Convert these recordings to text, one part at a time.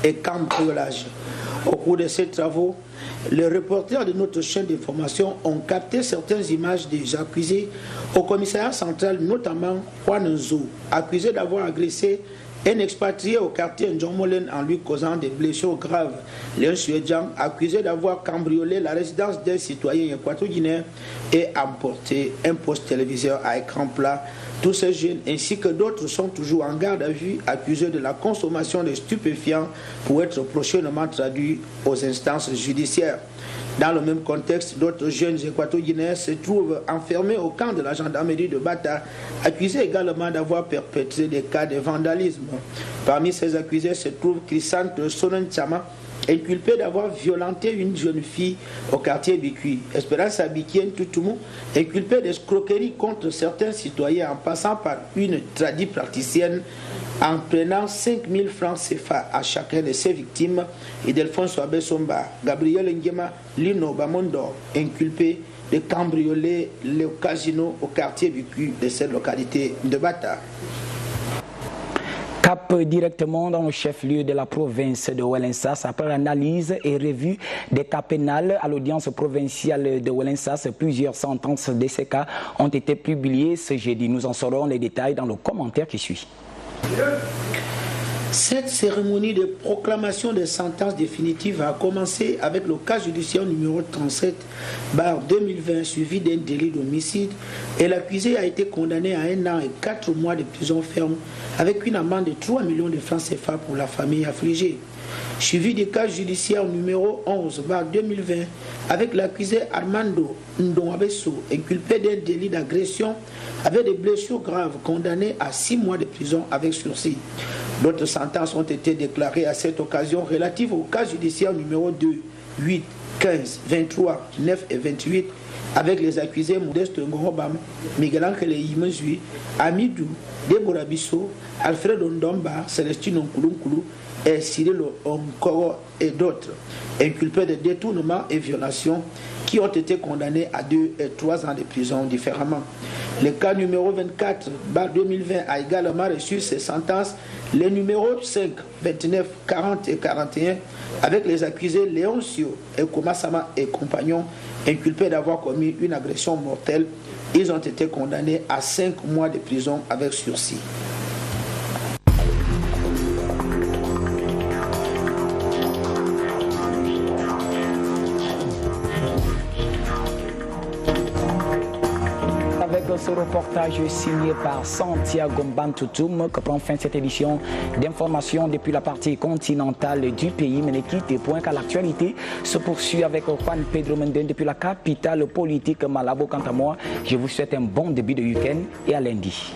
et cambriolage. Au cours de ces travaux, les reporters de notre chaîne d'information ont capté certaines images des accusés au commissariat central, notamment Juan Nzo, accusé d'avoir agressé un expatrié au quartier Ndjomolen en lui causant des blessures graves. Léon Suedjan, accusé d'avoir cambriolé la résidence d'un citoyen équatorien et emporté un poste téléviseur à écran plat. Tous ces jeunes ainsi que d'autres sont toujours en garde à vue, accusés de la consommation de stupéfiants pour être prochainement traduits aux instances judiciaires. Dans le même contexte, d'autres jeunes équatoriens se trouvent enfermés au camp de la gendarmerie de Bata, accusés également d'avoir perpétré des cas de vandalisme. Parmi ces accusés se trouve Chrysanthe Sonenchama, inculpé d'avoir violenté une jeune fille au quartier Bikui. Espérance Abikien Toutoumou, inculpé d'escroquerie contre certains citoyens en passant par une tradie praticienne en prenant 5 000 francs CFA à chacun de ses victimes, et d'Alphonse Abessomba, Gabriel Nguema, Lino Bamondo, inculpé de cambrioler le casino au quartier Bikui de cette localité de Bata. Cap directement dans le chef-lieu de la province de Ouelensas après l'analyse et revue des cas pénals à l'audience provinciale de Ouelensas. Plusieurs sentences de ces cas ont été publiées ce jeudi. Nous en saurons les détails dans le commentaire qui suit. Cette cérémonie de proclamation des sentences définitives a commencé avec le cas judiciaire numéro 37/2020 suivi d'un délit d'homicide, et l'accusé a été condamné à 1 an et 4 mois de prison ferme avec une amende de 3 millions de francs CFA pour la famille affligée. Suivi du cas judiciaire numéro 11/2020 avec l'accusé Armando Ndonwabeso, inculpé d'un délit d'agression avec des blessures graves, condamné à 6 mois de prison avec sursis. D'autres sentences ont été déclarées à cette occasion relatives au cas judiciaire numéro 2, 8, 15, 23, 9 et 28 avec les accusés Modeste Ngorobam, Miguel Angel Imezui, Amidou, Deborah Bissot, Alfredo Ndomba, Célestine Nkulunkulu et Cyril Onkoro et d'autres, inculpés de détournement et violation, qui ont été condamnés à 2 et 3 ans de prison différemment. Le cas numéro 24/2020 a également reçu ces sentences, les numéros 5, 29, 40 et 41, avec les accusés Léoncio et Komasama et compagnons, inculpés d'avoir commis une agression mortelle. Ils ont été condamnés à 5 mois de prison avec sursis. Ce reportage signé par Santiago Mbantoutoum que prend fin cette édition d'information depuis la partie continentale du pays. Mais ne quittez point car l'actualité se poursuit avec Juan Pedro Menden depuis la capitale politique Malabo. Quant à moi, je vous souhaite un bon début de week-end et à lundi.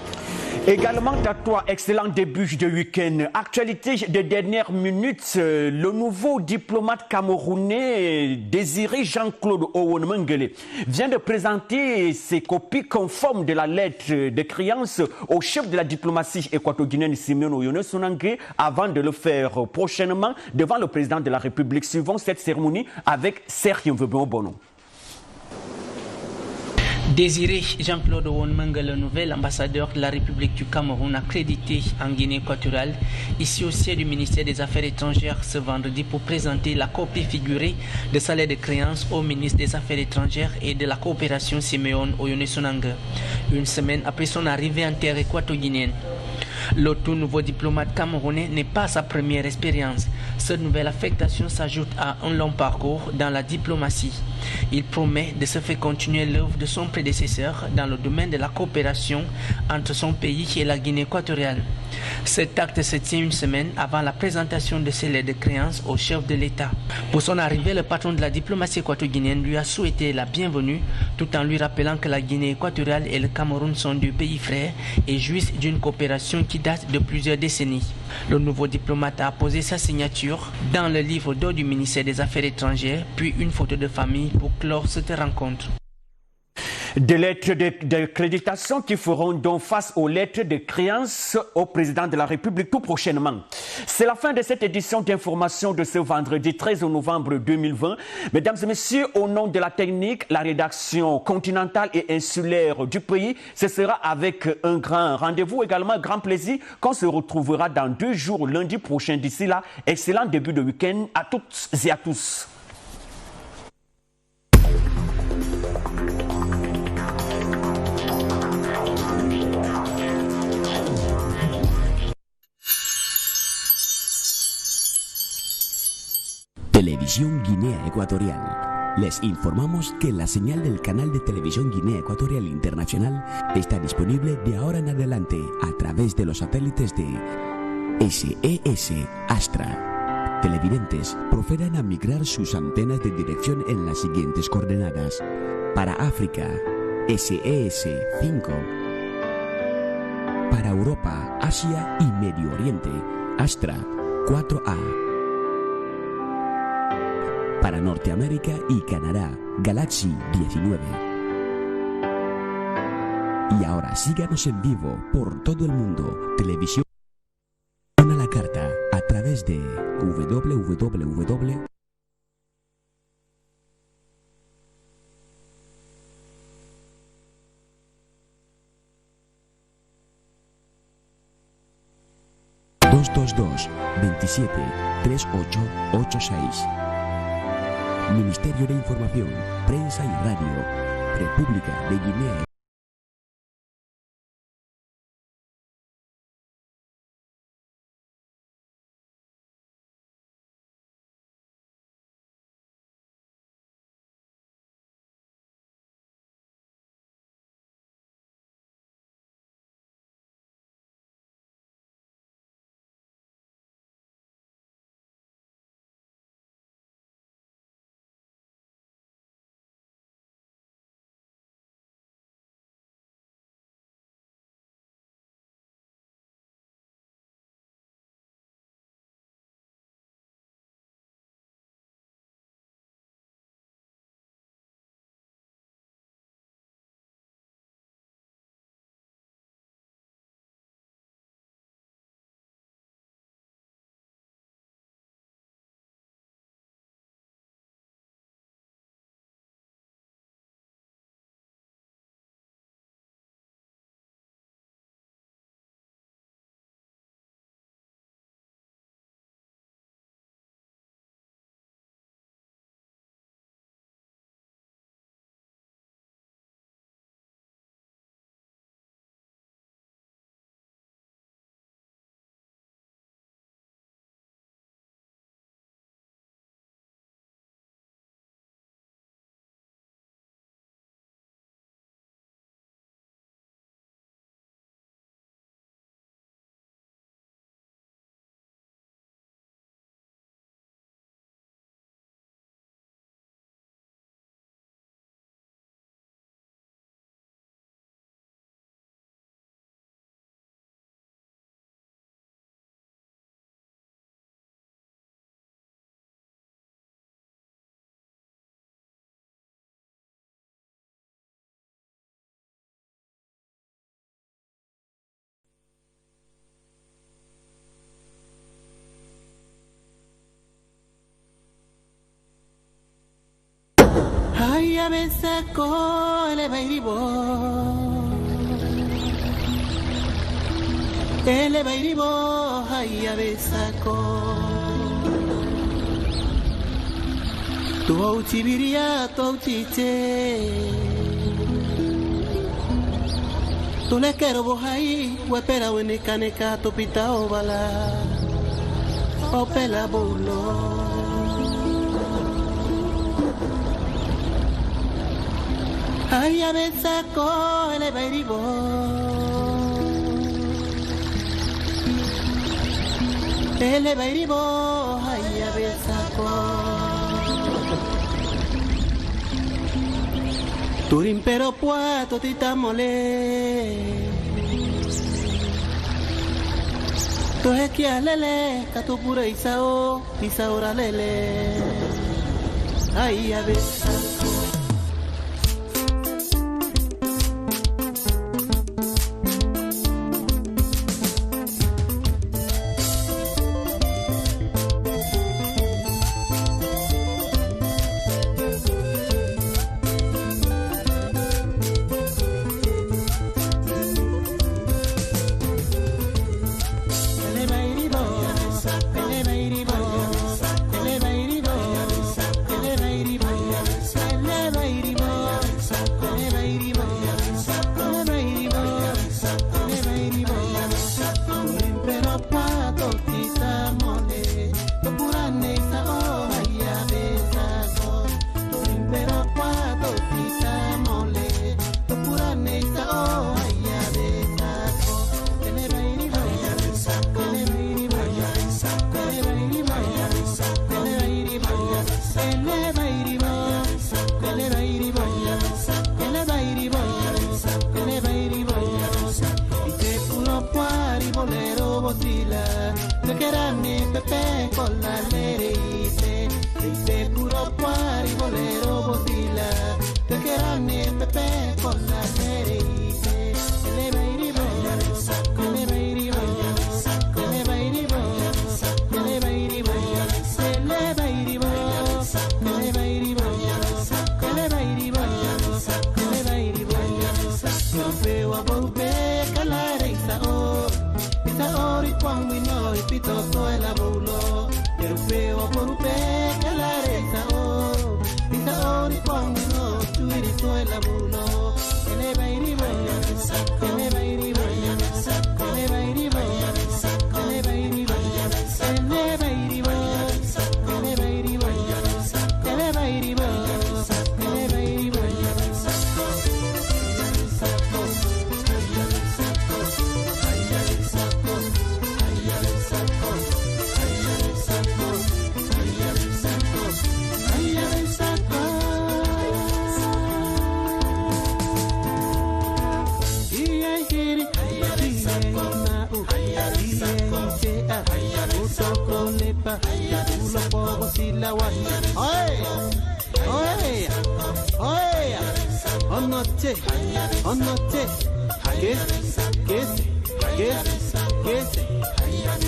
Également à toi, excellent début de week-end. Actualité des dernières minutes, le nouveau diplomate camerounais Désiré Jean-Claude Owonemengele vient de présenter ses copies conformes de la lettre de créance au chef de la diplomatie équato-guinéenne Simeon Oyoné Sonangé avant de le faire prochainement devant le président de la République. Suivant cette cérémonie avec Sergio Bono. Désiré Jean-Claude Owonemengele, le nouvel ambassadeur de la République du Cameroun, accrédité en Guinée équatoriale, ici au siège du ministère des Affaires étrangères ce vendredi pour présenter la copie figurée de sa lettre de créance au ministre des Affaires étrangères et de la coopération Simeon Oyoné Sonangé, une semaine après son arrivée en terre équato-guinéenne. Le tout nouveau diplomate camerounais n'est pas sa première expérience. Cette nouvelle affectation s'ajoute à un long parcours dans la diplomatie. Il promet de se faire continuer l'œuvre de son prédécesseur dans le domaine de la coopération entre son pays et la Guinée équatoriale. Cet acte se tient une semaine avant la présentation de ses lettres de créance au chef de l'État. Pour son arrivée, le patron de la diplomatie équato-guinéenne lui a souhaité la bienvenue tout en lui rappelant que la Guinée équatoriale et le Cameroun sont deux pays frères et jouissent d'une coopération qui date de plusieurs décennies. Le nouveau diplomate a posé sa signature dans le livre d'or du ministère des Affaires étrangères, puis une photo de famille pour clore cette rencontre. Des lettres de créditation qui feront donc face aux lettres de créance au président de la République tout prochainement. C'est la fin de cette édition d'information de ce vendredi 13 novembre 2020. Mesdames et messieurs, au nom de la technique, la rédaction continentale et insulaire du pays, ce sera avec un grand rendez-vous, également un grand plaisir qu'on se retrouvera dans 2 jours, lundi prochain. D'ici là, excellent début de week-end à toutes et à tous. Televisión Guinea Ecuatorial. Les informamos que la señal del canal de Televisión Guinea Ecuatorial Internacional está disponible de ahora en adelante a través de los satélites de SES Astra. Televidentes procedan a migrar sus antenas de dirección en las siguientes coordenadas. Para África, SES 5. Para Europa, Asia y Medio Oriente, Astra 4A. Para Norteamérica y Canadá, Galaxy 19. Y ahora síganos en vivo por todo el mundo. Televisión a la carta a través de www. ...222 27 3886. Ministerio de Información, Prensa y Radio, República de Guinea. Ay, a veces cole bairibo, ele bairibo, ay, a veces tu autibiria, tu autiche, tu le quiero bohai, huepera unica tu pita obala, o pela bulo. Ay, a veces cole bairibo, ele bairibo, ay, a veces turin pero puesto tita mole, tu es que alele, catu pura isao lele, ay, a veces Ulo pogo sila wahi. Oye, oye, oye. Onoche, onoche. ¿Qué?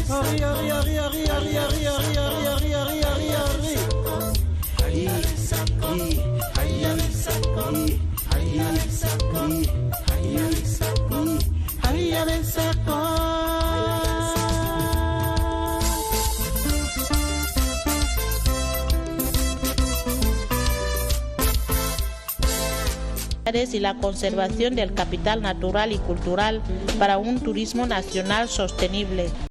Ari, ari, ari, ari, ari, ari, ari, ari, ari, ari, ari, ari. Y la conservación del capital natural y cultural para un turismo nacional sostenible.